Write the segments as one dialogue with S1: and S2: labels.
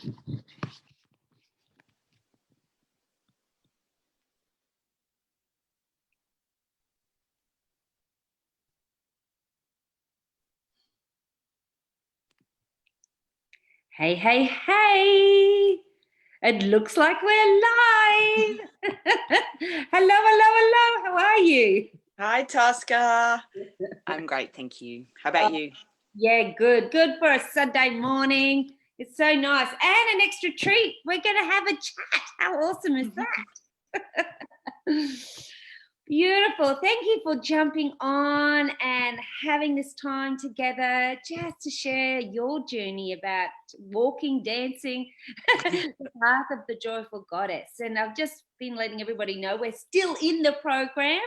S1: Hey, hey, hey. It looks like we're live. Hello, hello, hello. How are you?
S2: Hi, Tosca. I'm great, thank you. How about you?
S1: Yeah, good. Good for a Sunday morning. It's so nice. And an extra treat. We're going to have a chat. How awesome is that? Beautiful. Thank you for jumping on and having this time together just to share your journey about walking, dancing, the path of the joyful goddess. And I've just been letting everybody know we're still in the program,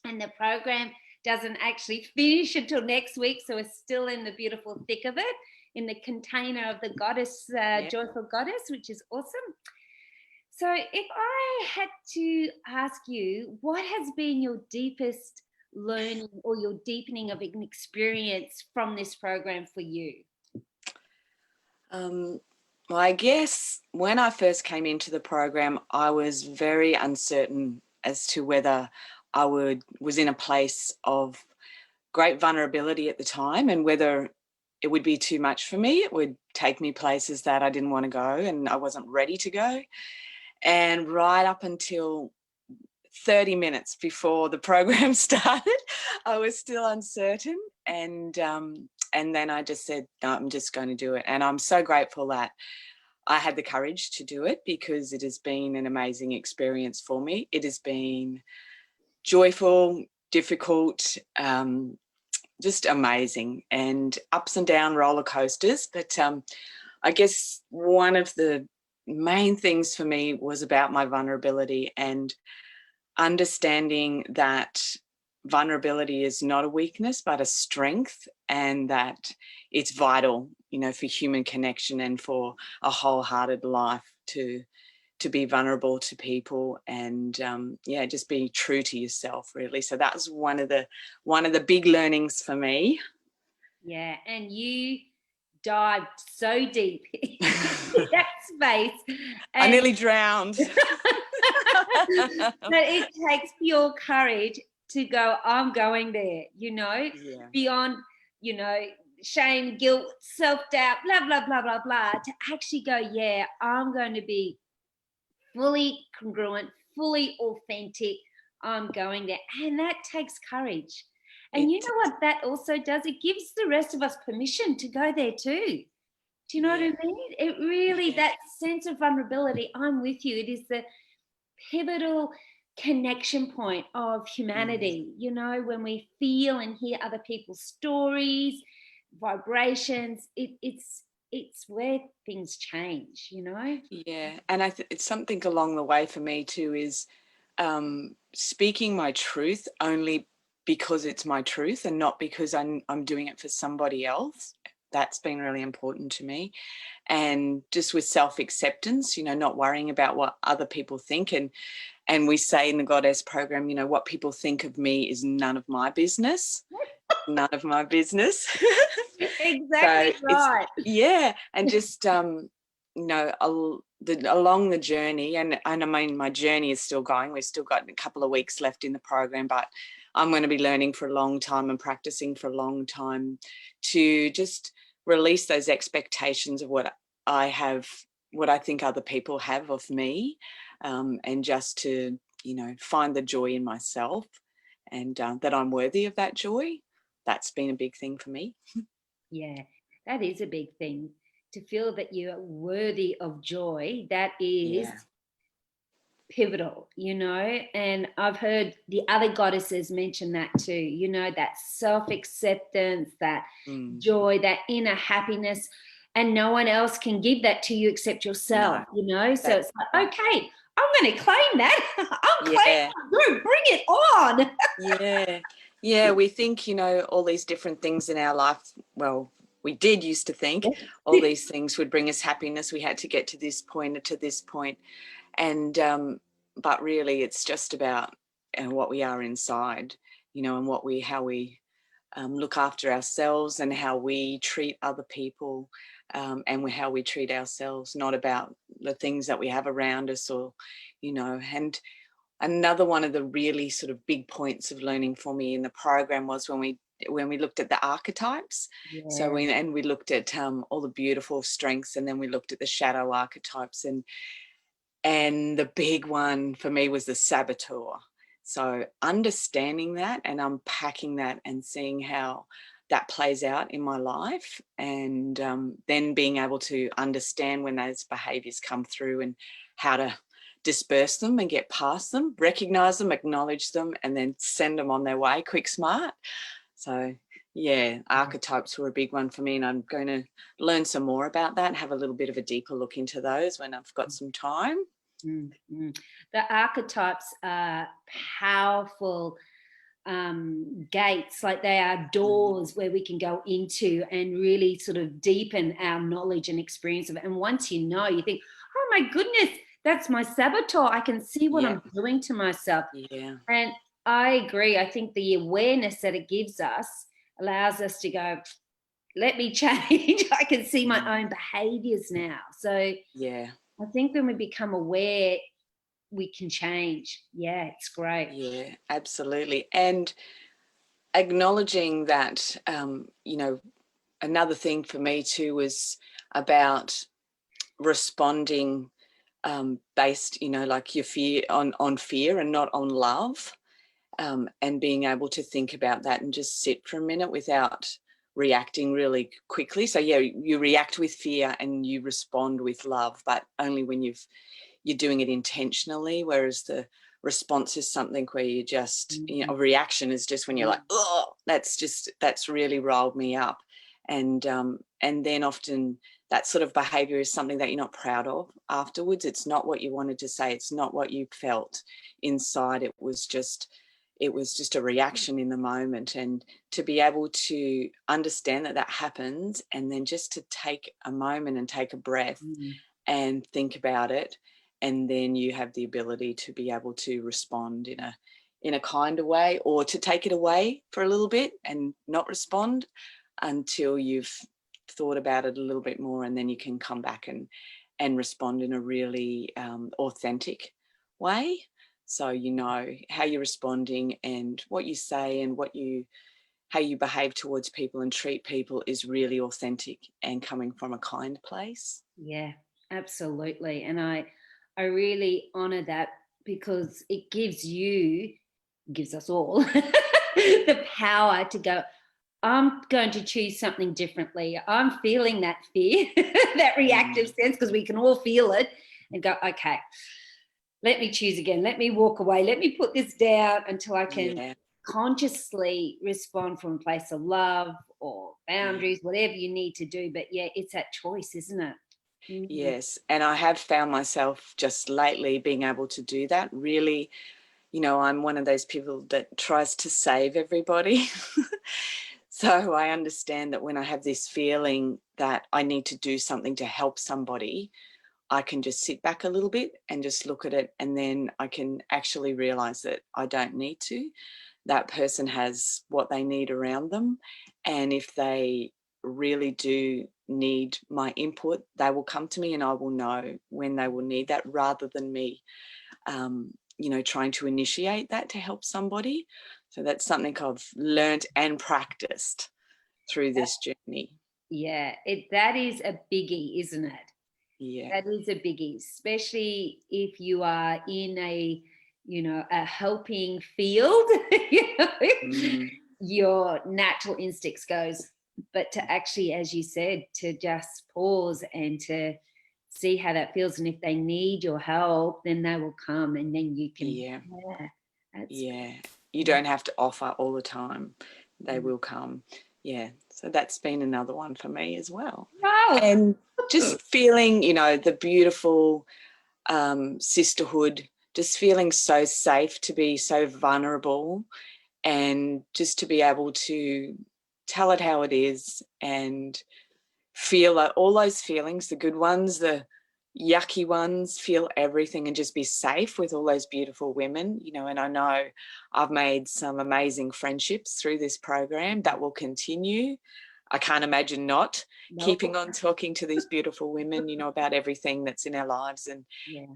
S1: and the program doesn't actually finish until next week. So we're still in the beautiful thick of it, in the container of the goddess, joyful goddess, which is awesome. So if I had to ask you, what has been your deepest learning or your deepening of an experience from this program for you?
S2: Well, I guess when I first came into the program, I was very uncertain as to whether I was in a place of great vulnerability at the time, and whether it would be too much for me. It would take me places that I didn't want to go and I wasn't ready to go. And right up until 30 minutes before the program started, I was still uncertain. And then I just said, no, I'm just going to do it. And I'm so grateful that I had the courage to do it, because it has been an amazing experience for me. It has been joyful, difficult, just amazing, and ups and down roller coasters. But I guess one of the main things for me was about my vulnerability, and understanding that vulnerability is not a weakness but a strength, and that it's vital, for human connection and for a wholehearted life to be vulnerable to people, and just be true to yourself, really. So that was one of the big learnings for me.
S1: Yeah, and you dived so deep in that space.
S2: I nearly drowned.
S1: But it takes pure courage to go, I'm going there, beyond, shame, guilt, self-doubt, blah, blah, blah, blah, blah, to actually go, yeah, I'm going to be fully congruent, fully authentic. I'm going there. And that takes courage. And you know what that also does? It gives the rest of us permission to go there too. Do you know what I mean? It really, that sense of vulnerability, I'm with you. It is the pivotal connection point of humanity, when we feel and hear other people's stories, vibrations, it's where things change,
S2: Yeah, and it's something along the way for me too, is speaking my truth only because it's my truth, and not because I'm doing it for somebody else. That's been really important to me. And just with self-acceptance, not worrying about what other people think. And we say in the Goddess program, what people think of me is none of my business. None of my business.
S1: Exactly, so right.
S2: And just along the journey, and I mean, my journey is still going. We've still got a couple of weeks left in the program, but I'm going to be learning for a long time and practicing for a long time to just release those expectations of what I think other people have of me, and just to, find the joy in myself, and that I'm worthy of that joy. That's been a big thing for me.
S1: Yeah, that is a big thing, to feel that you are worthy of joy. That is pivotal, and I've heard the other goddesses mention that too, that self-acceptance, that joy, that inner happiness, and no one else can give that to you except yourself. So it's like, okay, I'm going to claim that. I'm claiming it. Bring it on.
S2: Yeah, we think, all these different things in our life, well, we did used to think all these things would bring us happiness. We had to get to this point or to this point. And but really it's just about what we are inside, and how we look after ourselves and how we treat other people, and how we treat ourselves, not about the things that we have around us, or, you know. And another one of the really sort of big points of learning for me in the program was when we looked at the archetypes.
S1: Yeah.
S2: So we looked at all the beautiful strengths, and then we looked at the shadow archetypes, and the big one for me was the saboteur. So understanding that and unpacking that and seeing how that plays out in my life, and then being able to understand when those behaviours come through and how to disperse them and get past them, recognise them, acknowledge them, and then send them on their way, quick, smart. So yeah, archetypes were a big one for me, and I'm going to learn some more about that and have a little bit of a deeper look into those when I've got some time.
S1: Mm-hmm. The archetypes are powerful gates, like they are doors where we can go into and really sort of deepen our knowledge and experience of it. And once you know, you think, oh my goodness, that's my saboteur. I can see what I'm doing to myself.
S2: Yeah.
S1: And I agree. I think the awareness that it gives us allows us to go, let me change. I can see my own behaviors now. So
S2: yeah,
S1: I think when we become aware, we can change. Yeah, it's great.
S2: Yeah, absolutely. And acknowledging that, you know, another thing for me too was about responding based, you know, like your fear on fear and not on love, and being able to think about that and just sit for a minute without reacting really quickly. So yeah, you react with fear and you respond with love, but only when you're doing it intentionally, whereas the response is something where you just, you know, a reaction is just when you're like, oh, that's really rolled me up. And then often that sort of behavior is something that you're not proud of afterwards. It's not what you wanted to say. It's not what you felt inside. It was just a reaction in the moment. And to be able to understand that happens, and then just to take a moment and take a breath and think about it, and then you have the ability to be able to respond in a kinder way, or to take it away for a little bit and not respond until you've thought about it a little bit more, and then you can come back and respond in a really authentic way. So you know how you're responding, and what you say and how you behave towards people and treat people is really authentic and coming from a kind place.
S1: Yeah, absolutely. And I really honor that, because it gives us all the power to go, I'm going to choose something differently. I'm feeling that fear, that reactive sense, because we can all feel it, and go, okay, let me choose again. Let me walk away. Let me put this down until I can consciously respond from a place of love or boundaries, whatever you need to do. But yeah, it's that choice, isn't it?
S2: Yes. And I have found myself just lately being able to do that. Really, you know, I'm one of those people that tries to save everybody. So I understand that when I have this feeling that I need to do something to help somebody, I can just sit back a little bit and just look at it, and then I can actually realize that I don't need to. That person has what they need around them, and if they really do need my input, they will come to me, and I will know when they will need that, rather than me you know, trying to initiate that to help somebody. So that's something I've learned and practiced through this journey.
S1: Yeah, that is a biggie, isn't it?
S2: Yeah.
S1: That is a biggie, especially if you are in a, you know, a helping field. You know, your natural instincts goes, but to actually, as you said, to just pause and to see how that feels, and if they need your help, then they will come, and then you can.
S2: You don't have to offer all the time. They will come. Yeah. So that's been another one for me as well.
S1: Wow.
S2: And just feeling, you know, the beautiful sisterhood, just feeling so safe to be so vulnerable, and just to be able to tell it how it is and feel all those feelings, the good ones, the yucky ones, feel everything and just be safe with all those beautiful women, you know. And I know I've made some amazing friendships through this program that will continue. I can't imagine not keeping on talking to these beautiful women, you know, about everything that's in our lives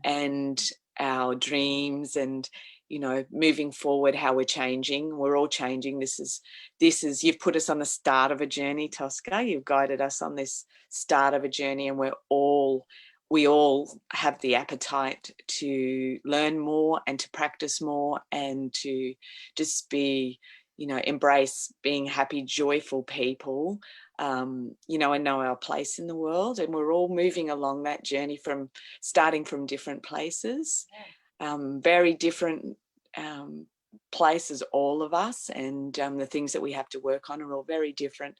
S2: and our dreams and, you know, moving forward, how we're changing. We're all changing. This is you've put us on the start of a journey, Tosca. You've guided us on this start of a journey, and we all have the appetite to learn more and to practice more and to just be, you know, embrace being happy, joyful people, you know, and know our place in the world. And we're all moving along that journey starting from different places, very different places, all of us, and the things that we have to work on are all very different,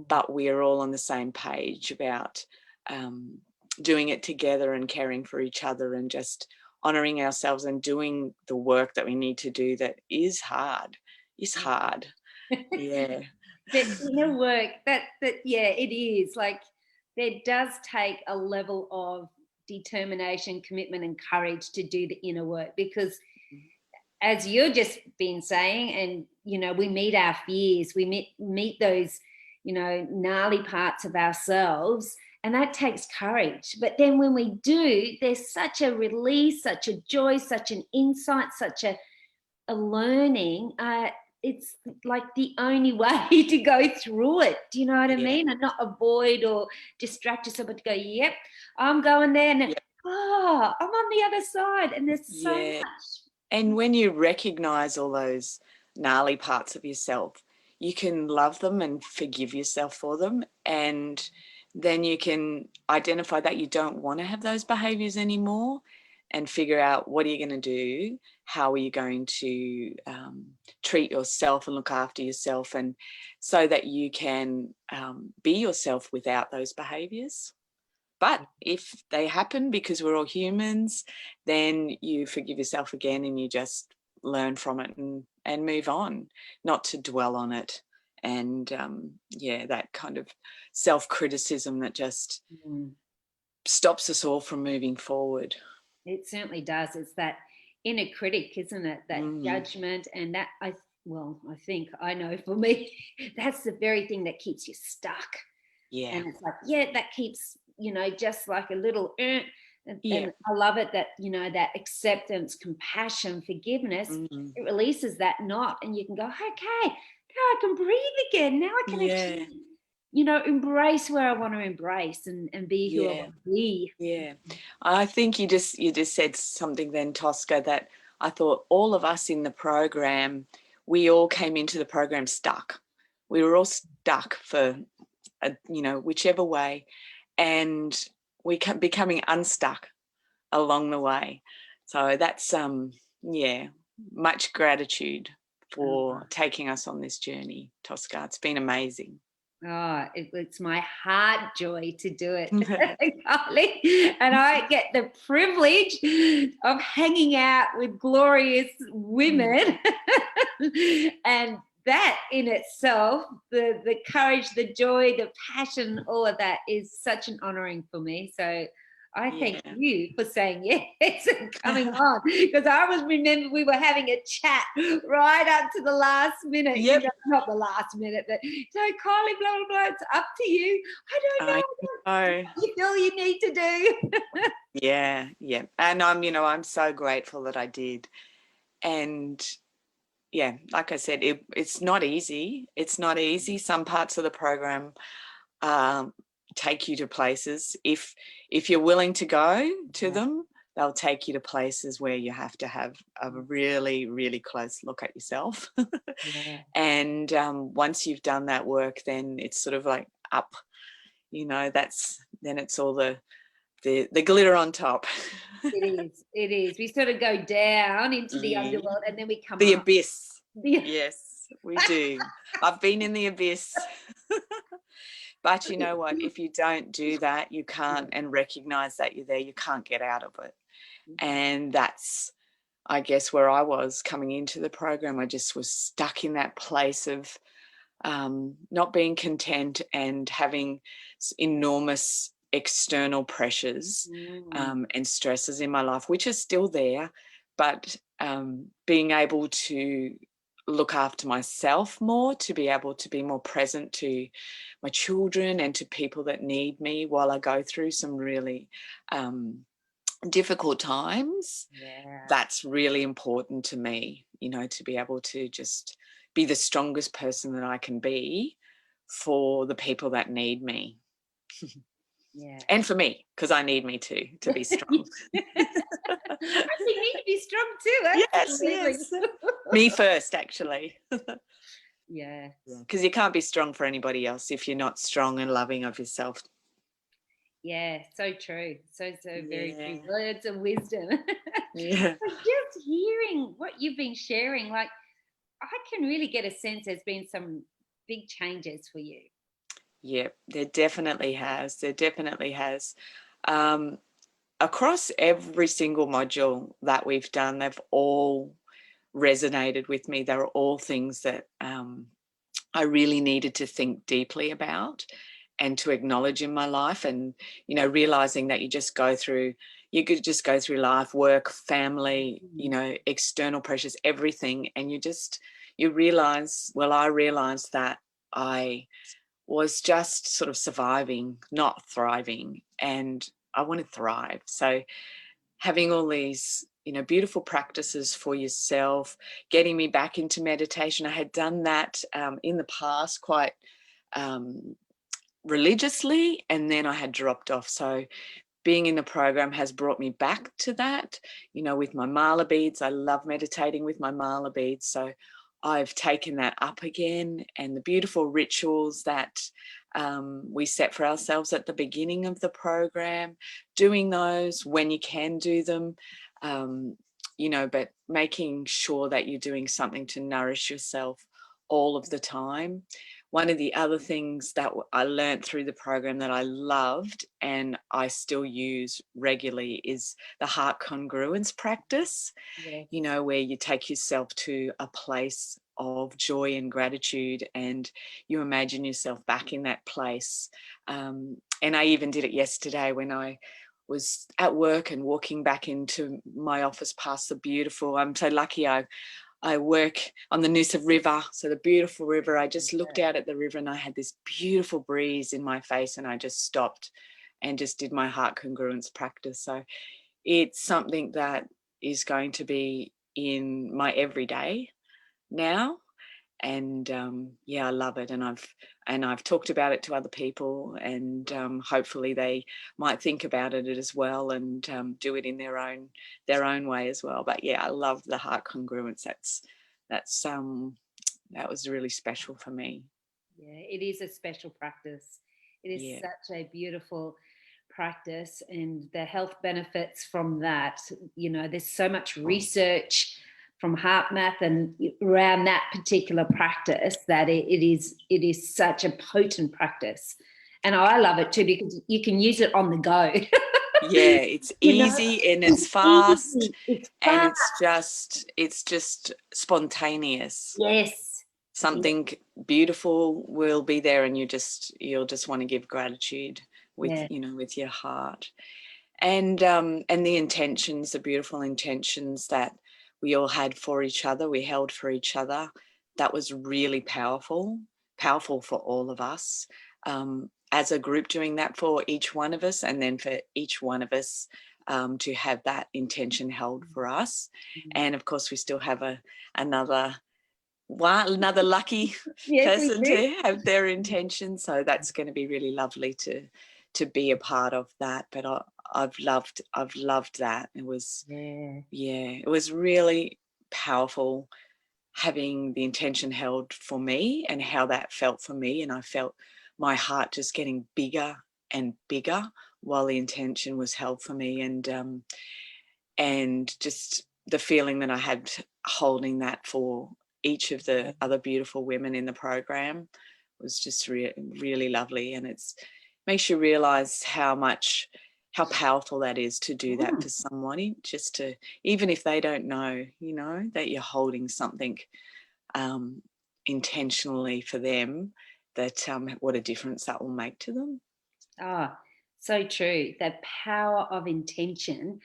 S2: but we are all on the same page about doing it together and caring for each other and just honouring ourselves and doing the work that we need to do that is hard. Yeah.
S1: The inner work that it is like, there does take a level of determination, commitment and courage to do the inner work, because as you've just been saying, and you know, we meet our fears, we meet those, you know, gnarly parts of ourselves, and that takes courage. But then when we do, there's such a release, such a joy, such an insight, such a learning. It's like the only way to go through it. Do you know what I mean? And not avoid or distract yourself, but to go, yep, I'm going there, and I'm on the other side, and there's so much.
S2: And when you recognize all those gnarly parts of yourself, you can love them and forgive yourself for them. And then you can identify that you don't want to have those behaviors anymore and figure out, what are you going to do? How are you going to treat yourself and look after yourself, and so that you can be yourself without those behaviors. But if they happen, because we're all humans, then you forgive yourself again and you just learn from it and move on, not to dwell on it. And that kind of self-criticism that just stops us all from moving forward.
S1: It certainly does. It's that inner critic, isn't it? That judgment, and that I think I know for me, that's the very thing that keeps you stuck. Yeah. And it's like, that keeps, you know, just like a little and I love it that, you know, that acceptance, compassion, forgiveness, it releases that knot, and you can go, okay, now I can breathe again. Now I can actually, you know, embrace where I want to embrace and be who I want to be.
S2: Yeah. I think you just said something then, Tosca, that I thought all of us in the program, we all came into the program stuck. We were all stuck for, you know, whichever way, and we kept becoming unstuck along the way. So that's, much gratitude for taking us on this journey, Tosca. It's been amazing.
S1: Oh, it's my heart joy to do it, Kylie. And I get the privilege of hanging out with glorious women. And that in itself, the courage, the joy, the passion, all of that is such an honouring for me. So I thank you for saying yes and coming on, because I remember we were having a chat right up to the last minute.
S2: Yep.
S1: You know, not the last minute, but so Kylie, blah blah blah. It's up to you. I don't know. What you feel you need to do.
S2: Yeah. And I'm so grateful that I did. And like I said, it's not easy. It's not easy. Some parts of the program take you to places. If you're willing to go to them, they'll take you to places where you have to have a really, really close look at yourself. And once you've done that work, then it's sort of like up, you know, then it's all the glitter on top.
S1: It is. We sort of go down into the underworld, and then we come
S2: the
S1: up.
S2: Abyss. Yes, we do. I've been in the abyss. But you know what? If you don't do that, you can't, and recognize that you're there, you can't get out of it. And that's, I guess, where I was coming into the program. I just was stuck in that place of not being content and having enormous external pressures and stresses in my life, which are still there, but being able to look after myself more, to be able to be more present to my children and to people that need me while I go through some really difficult times. That's really important to me, you know, to be able to just be the strongest person that I can be for the people that need me. And for me, because I need me to be strong.
S1: You need to be strong too.
S2: Yes. Me first, actually.
S1: Yeah.
S2: Because you can't be strong for anybody else if you're not strong and loving of yourself.
S1: Yeah, so true. So very true. Words of wisdom.
S2: Yeah.
S1: Just hearing what you've been sharing, like, I can really get a sense there's been some big changes for you.
S2: Yeah, there definitely has. There definitely has. Across every single module that we've done, they've all resonated with me. They're all things that I really needed to think deeply about and to acknowledge in my life. And, you know, realizing that you could just go through life, work, family, you know, external pressures, everything. And I realized that I was just sort of surviving, not thriving. And I want to thrive. So having all these, you know, beautiful practices for yourself, getting me back into meditation. I had done that in the past quite religiously, and then I had dropped off. So being in the program has brought me back to that, you know, with my mala beads. I love meditating with my mala beads. So I've taken that up again, and the beautiful rituals that we set for ourselves at the beginning of the program, doing those when you can do them, you know, but making sure that you're doing something to nourish yourself all of the time. One of the other things that I learned through the program that I loved and I still use regularly is the heart congruence practice, you know, where you take yourself to a place of joy and gratitude and you imagine yourself back in that place. And I even did it yesterday when I was at work and walking back into my office past the beautiful, I'm so lucky I work on the Noosa River, so the beautiful river. I just looked out at the river and I had this beautiful breeze in my face and I just stopped and just did my heart congruence practice. So it's something that is going to be in my everyday now. And I love it. And I've talked about it to other people, and hopefully they might think about it as well and do it in their own way as well. But yeah, I love the heart congruence. That was really special for me.
S1: Yeah, it is a special practice. It is such a beautiful practice, and the health benefits from that, you know, there's so much research from HeartMath and around that particular practice that it is such a potent practice. And I love it too because you can use it on the go.
S2: Yeah, it's easy and it's fast, and it's just spontaneous.
S1: Yes.
S2: Something beautiful will be there, and you'll just want to give gratitude with with your heart, and the intentions, the beautiful intentions that we all had for each other, we held for each other. That was really powerful for all of us as a group, doing that for each one of us, and then for each one of us to have that intention held for us. And of course we still have another lucky person to have their intention, so that's going to be really lovely to be a part of that. But I've loved that. It was it was really powerful having the intention held for me and how that felt for me, and I felt my heart just getting bigger and bigger while the intention was held for me, and just the feeling that I had holding that for each of the other beautiful women in the program was just really lovely. And it makes you realize how powerful that is to do that for somebody, just to, even if they don't know, you know, that you're holding something intentionally for them, that what a difference that will make to them.
S1: So true. The power of intention,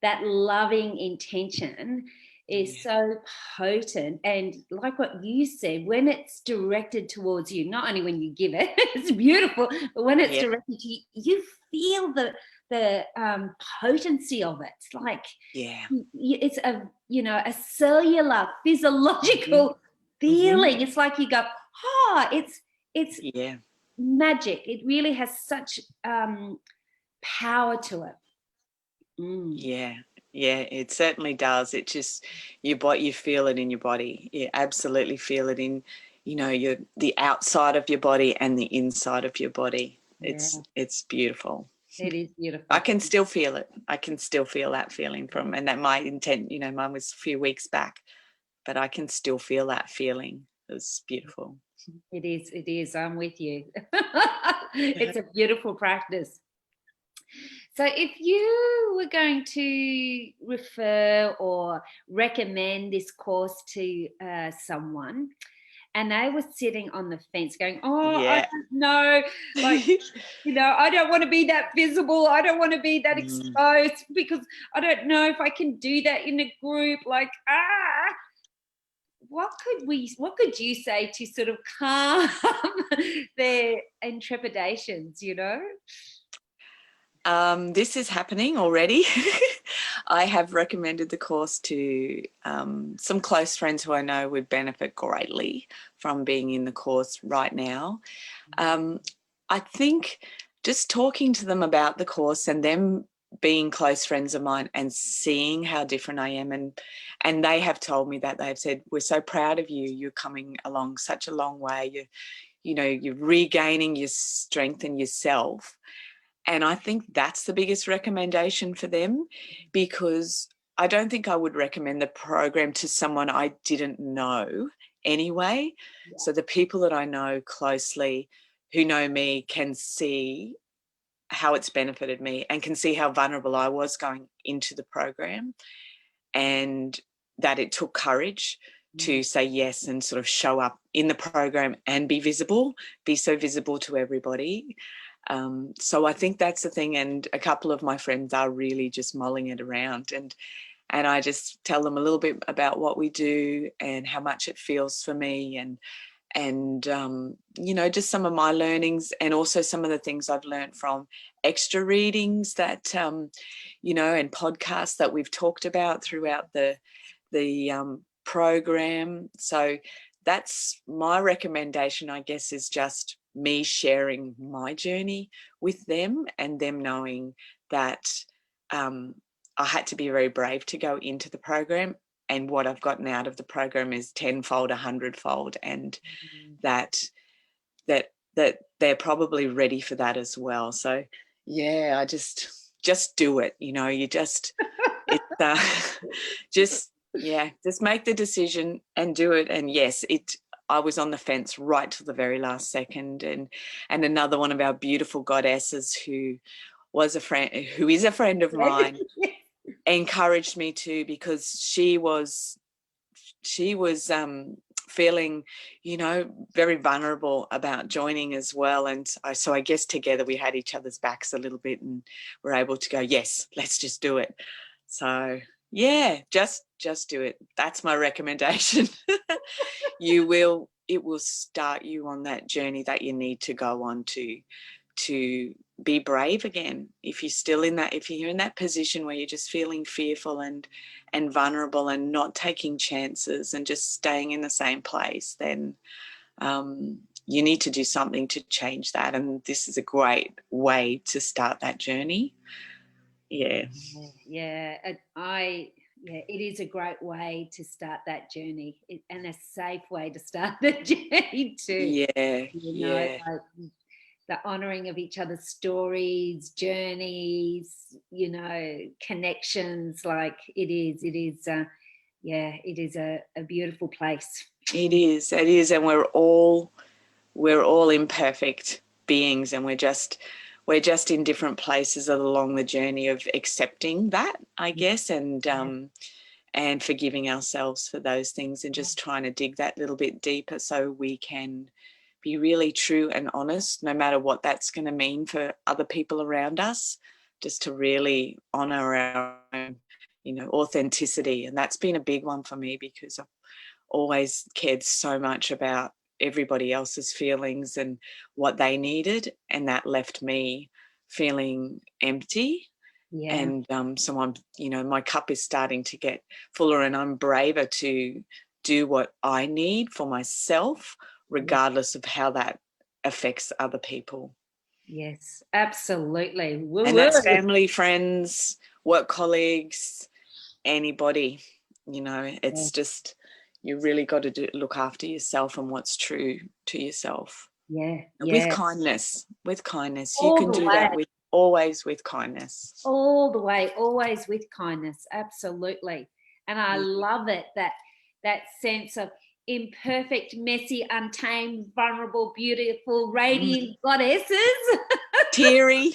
S1: that loving intention is so potent. And like what you said, when it's directed towards you, not only when you give it, it's beautiful, but when it's directed to you, you feel the potency of it. It's like, it's a cellular physiological feeling. It's like you go, it's magic. It really has such power to it.
S2: Yeah, it certainly does. It just, you feel it in your body. You absolutely feel it in, the outside of your body and the inside of your body. It's beautiful.
S1: It is beautiful.
S2: I can still feel it. I can still feel that feeling and that my intent, mine was a few weeks back, but I can still feel that feeling. It's beautiful.
S1: It is. I'm with you. It's a beautiful practice. So if you were going to refer or recommend this course to someone, and they were sitting on the fence going, I don't know, like, I don't want to be that visible. I don't want to be that exposed because I don't know if I can do that in a group. Like, what could you say to sort of calm their intrepidations,
S2: This is happening already. I have recommended the course to some close friends who I know would benefit greatly from being in the course right now. I think just talking to them about the course and them being close friends of mine and seeing how different I am, and they have told me that, they've said, we're so proud of you. You're coming along such a long way. You're regaining your strength and yourself. And I think that's the biggest recommendation for them, because I don't think I would recommend the program to someone I didn't know anyway. So the people that I know closely who know me can see how it's benefited me and can see how vulnerable I was going into the program, and that it took courage to say yes and sort of show up in the program and be so visible to everybody. So I think that's the thing. And a couple of my friends are really just mulling it around, and I just tell them a little bit about what we do and how much it feels for me, and just some of my learnings, and also some of the things I've learned from extra readings that and podcasts that we've talked about throughout the program. So that's my recommendation, I guess, is just me sharing my journey with them, and them knowing that I had to be very brave to go into the program, and what I've gotten out of the program is 10-fold, 100-fold, and that they're probably ready for that as well. So I just do it. You just just make the decision and do it. And yes, I was on the fence right till the very last second, and another one of our beautiful goddesses who is a friend of mine encouraged me to, because she was feeling very vulnerable about joining as well, and so I guess together we had each other's backs a little bit and were able to go, yes, let's just do it. So just do it. That's my recommendation. It will start you on that journey that you need to go on to be brave again. If you're in that position where you're just feeling fearful and vulnerable and not taking chances and just staying in the same place, then you need to do something to change that. And this is a great way to start that journey. It
S1: is a great way to start that journey, and a safe way to start the journey too. Like the honouring of each other's stories, journeys, connections. Like it is a beautiful place.
S2: It is, and we're all imperfect beings, and we're just in different places along the journey of accepting that, I guess, and forgiving ourselves for those things, and just trying to dig that little bit deeper so we can be really true and honest, no matter what that's going to mean for other people around us, just to really honor our own, authenticity. And that's been a big one for me, because I've always cared so much about everybody else's feelings and what they needed, and that left me feeling empty. And so I'm, my cup is starting to get fuller, and I'm braver to do what I need for myself, regardless of how that affects other people.
S1: Yes, absolutely.
S2: Woo-woo. And that's family, friends, work colleagues, anybody. It's just, you really got to look after yourself and what's true to yourself. With kindness. You can do that always with kindness.
S1: All the way, always with kindness. Absolutely. And I love it, that sense of imperfect, messy, untamed, vulnerable, beautiful, radiant goddesses.
S2: Teary.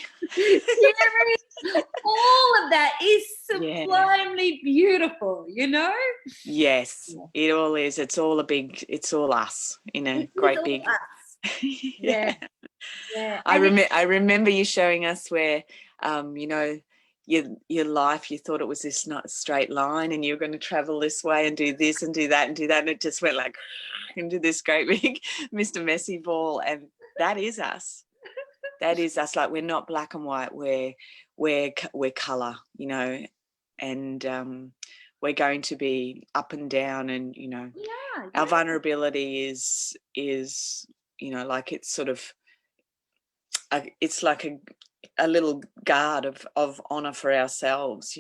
S1: All of that is sublimely beautiful, Yes,
S2: it all is. It's all us in a great big.
S1: Yeah.
S2: I remember you showing us where, your life, you thought it was this not straight line, and you were going to travel this way and do this and do that and do that, and it just went like into this great big Mr. Messy ball. And that is us. That is us. Like, we're not black and white. We're colour, and we're going to be up and down, and our vulnerability is like, it's sort of it's like a little guard of honor for ourselves,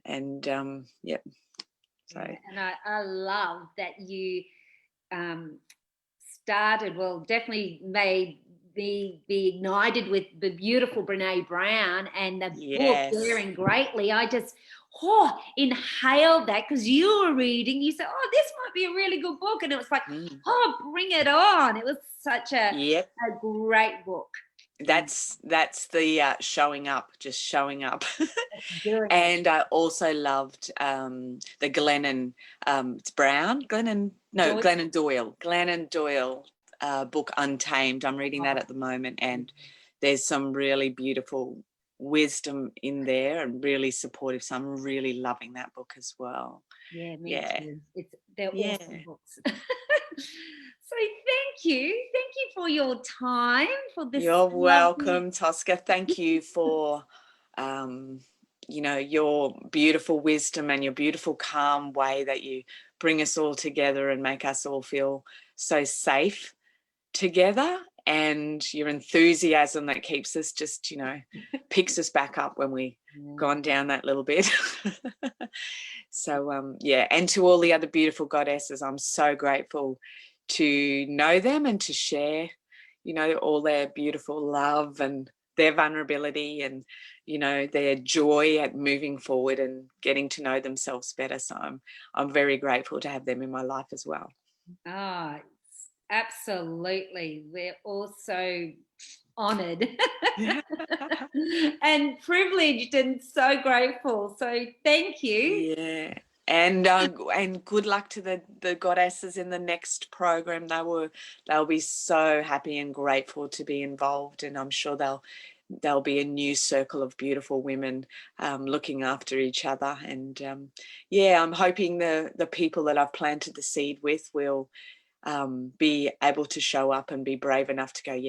S2: and so.
S1: And I love that you started, definitely made me be ignited with the beautiful Brene Brown and the book Daring Greatly. I just inhaled that, because you were reading, you said, this might be a really good book, and it was like, bring it on. It was such a great book.
S2: That's the showing up, just showing up. And I also loved the Glennon Doyle book Untamed. I'm reading that at the moment, and there's some really beautiful wisdom in there and really supportive. So I'm really loving that book as well.
S1: Yeah, me too. They're awesome books. So thank you for your time for this.
S2: You're welcome, Tosca. Thank you for your beautiful wisdom and your beautiful calm way that you bring us all together and make us all feel so safe together, and your enthusiasm that keeps us just, picks us back up when we gone down that little bit. So and to all the other beautiful goddesses, I'm so grateful to know them and to share, all their beautiful love and their vulnerability and, their joy at moving forward and getting to know themselves better. So I'm very grateful to have them in my life as well.
S1: Absolutely. We're also honoured and privileged and so grateful. So thank you.
S2: Yeah. And good luck to the goddesses in the next program. They'll be so happy and grateful to be involved, and I'm sure there'll be a new circle of beautiful women looking after each other. And I'm hoping the people that I've planted the seed with will be able to show up and be brave enough to go,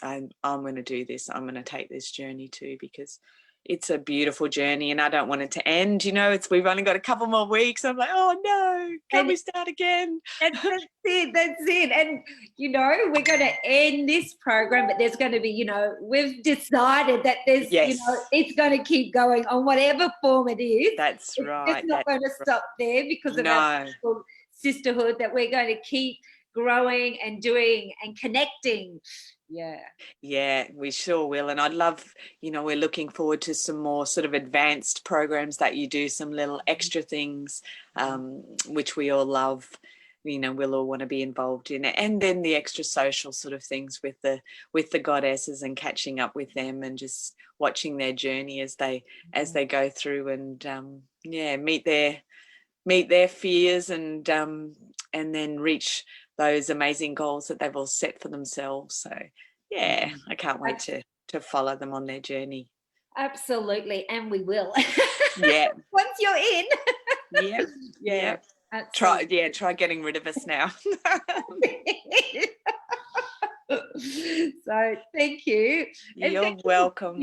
S2: I'm going to do this. I'm going to take this journey too, because it's a beautiful journey and I don't want it to end. We've only got a couple more weeks. I'm like, oh no, can we start again?
S1: That's it. And, we're going to end this program, but there's going to be, we've decided that there's, it's going to keep going on whatever form it is.
S2: That's right.
S1: It's not going to stop there because of our sisterhood, that we're going to keep growing and doing and connecting.
S2: Yeah, we sure will. And I'd love, we're looking forward to some more sort of advanced programs that you do, some little extra things, which we all love, we'll all want to be involved in it. And then the extra social sort of things with the goddesses and catching up with them and just watching their journey as they go through and meet their fears and then reach those amazing goals that they've all set for themselves. So yeah, I can't wait to follow them on their journey.
S1: Absolutely, and we will.
S2: Yeah.
S1: Once you're in.
S2: Yeah. Yeah. Try getting rid of us now.
S1: So thank you.
S2: You're welcome.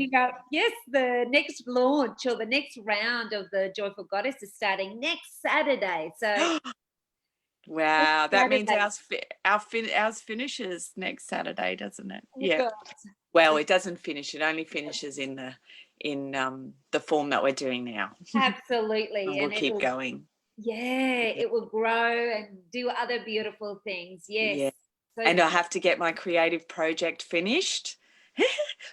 S1: Yes, the next launch or the next round of the Joyful Goddess is starting next Saturday. So
S2: wow, that means ours finishes next Saturday, doesn't it? Yeah.
S1: God.
S2: Well, it doesn't finish. It only finishes in the form that we're doing now.
S1: Absolutely.
S2: And we'll keep going.
S1: Yeah, it will grow and do other beautiful things. Yes.
S2: Yeah.
S1: So
S2: and I have to get my creative project finished,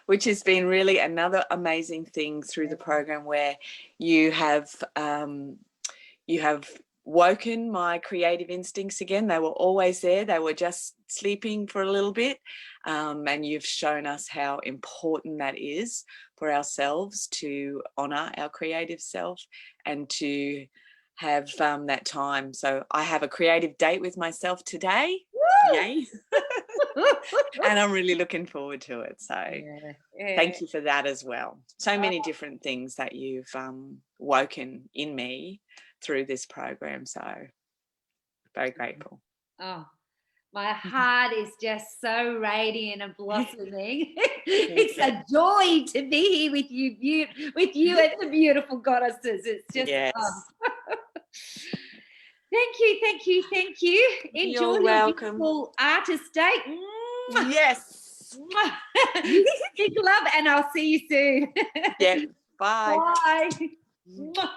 S2: which has been really another amazing thing through the program, where you have woken my creative instincts again. They were always there. They were just sleeping for a little bit. And you've shown us how important that is for ourselves, to honour our creative self and to have that time. So I have a creative date with myself today. Woo! Yay. And I'm really looking forward to it. So thank you for that as well. So many different things that you've woken in me through this program. So very grateful.
S1: Oh, my heart is just so radiant and blossoming. It's a joy to be here with you and the beautiful goddesses. It's just Thank you. Enjoy your beautiful artist date.
S2: Yes.
S1: Big love, and I'll see you soon.
S2: Yeah. Bye.
S1: Bye.